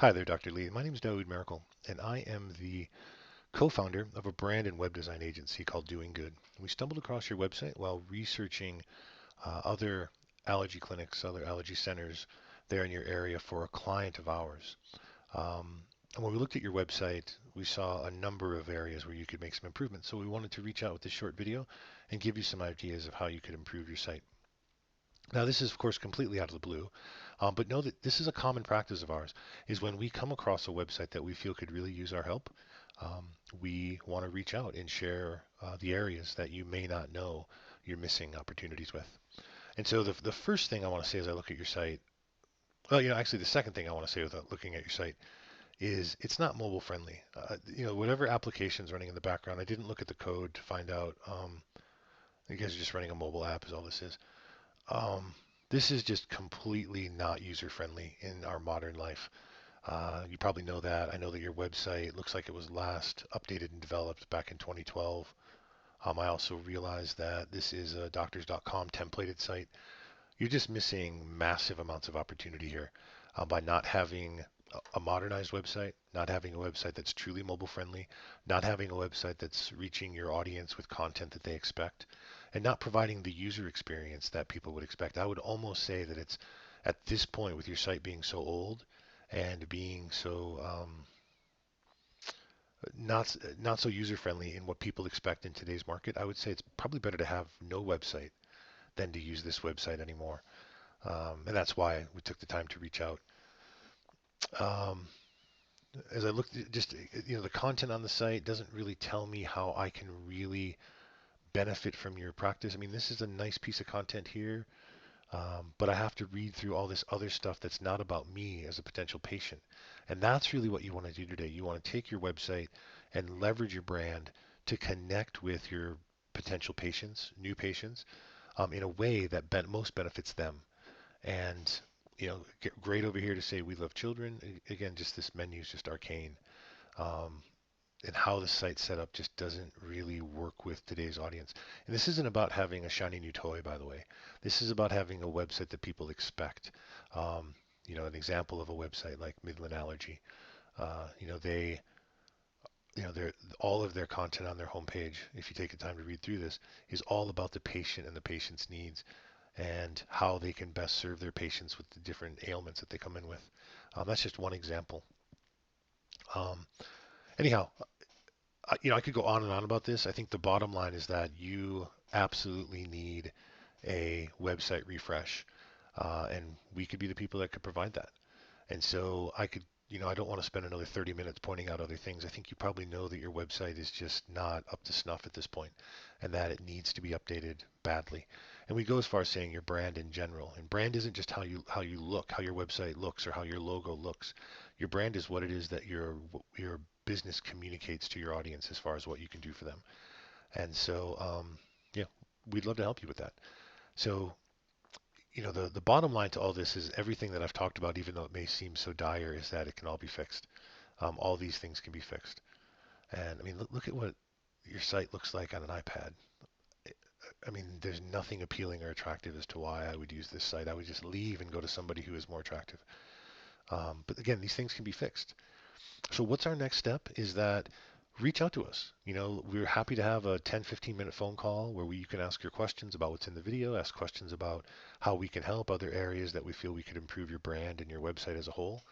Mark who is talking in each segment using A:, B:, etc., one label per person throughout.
A: Hi there, Dr. Lee. My name is Dawood Miracle, and I am the co-founder of a brand and web design agency called Doing Good. We stumbled across your website while researching other allergy clinics, other allergy centers there in your area for a client of ours. And when we looked at your website, we saw a number of areas where you could make some improvements. So we wanted to reach out with this short video and give you some ideas of how you could improve your site. Now, this is, of course, completely out of the blue, but know that this is a common practice of ours, is when we come across a website that we feel could really use our help, um, we want to reach out and share the areas that you may not know you're missing opportunities with. And so the first thing I want to say as I look at your site, well, actually the second thing I want to say without looking at your site is it's not mobile friendly. Whatever application's running in the background, I didn't look at the code to find out. You guys are just running a mobile app is all this is. Um, this is just completely not user friendly in our modern life. You probably know that. I know that your website looks like it was last updated and developed back in 2012. I also realized that this is a doctors.com templated site. You're just missing massive amounts of opportunity here by not having a modernized website, not having a website that's truly mobile friendly, not having a website that's reaching your audience with content that they expect, and not providing the user experience that people would expect. I would almost say that it's at this point, with your site being so old and being so not so user friendly in what people expect in today's market, I would say it's probably better to have no website than to use this website anymore. And that's why we took the time to reach out. Um, as I looked, just the content on the site doesn't really tell me how I can really benefit from your practice. I mean, this is a nice piece of content here, but I have to read through all this other stuff that's not about me as a potential patient. And that's really what you want to do today. You want to take your website and leverage your brand to connect with your potential patients, new patients, in a way that most benefits them. And get great over here to say we love children. Again, just this menu is just arcane. Um, and how the site's set up just doesn't really work with today's audience. And this isn't about having a shiny new toy, by the way. This is about having a website that people expect. An example of a website like Midland Allergy. They, they're all of their content on their homepage, if you take the time to read through this, is all about the patient and the patient's needs and how they can best serve their patients with the different ailments that they come in with. That's just one example. Um, anyhow, I could go on and on about this. I think the bottom line is that you absolutely need a website refresh, and we could be the people that could provide that. And so I don't want to spend another 30 minutes pointing out other things. I think you probably know that your website is just not up to snuff at this point, and that it needs to be updated badly. And we go as far as saying your brand in general. And brand isn't just how you look, how your website looks, or how your logo looks. Your brand is what it is that your business communicates to your audience as far as what you can do for them. And so, yeah, we'd love to help you with that. So the bottom line to all this is everything that I've talked about, even though it may seem so dire, is that it can all be fixed. All these things can be fixed. And I mean, look at what your site looks like on an iPad. I mean, there's nothing appealing or attractive as to why I would use this site. I would just leave and go to somebody who is more attractive. But again, these things can be fixed. So what's our next step is that reach out to us. We're happy to have a 10, 15-minute phone call where you can ask your questions about what's in the video, ask questions about how we can help, other areas that we feel we could improve your brand and your website as a whole.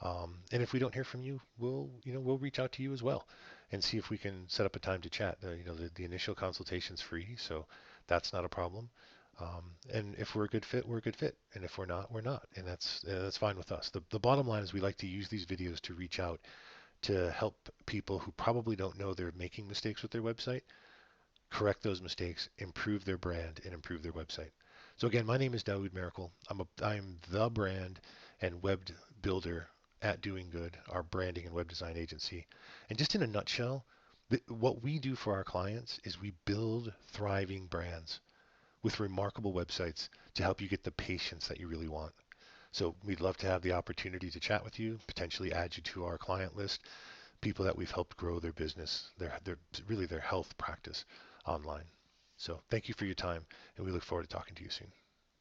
A: And if we don't hear from you, we'll reach out to you as well and see if we can set up a time to chat. The initial consultation's free, so that's not a problem. And if we're a good fit, we're a good fit. And if we're not, we're not. And that's fine with us. The bottom line is we like to use these videos to reach out to help people who probably don't know they're making mistakes with their website correct those mistakes, improve their brand, and improve their website. So again, my name is Dawood Miracle. I'm the brand and web builder at Doing Good, our branding and web design agency. And just in a nutshell, what we do for our clients is we build thriving brands with remarkable websites to help you get the patients that you really want. So we'd love to have the opportunity to chat with you, potentially add you to our client list, people that we've helped grow their business, their health practice online. So thank you for your time, and we look forward to talking to you soon.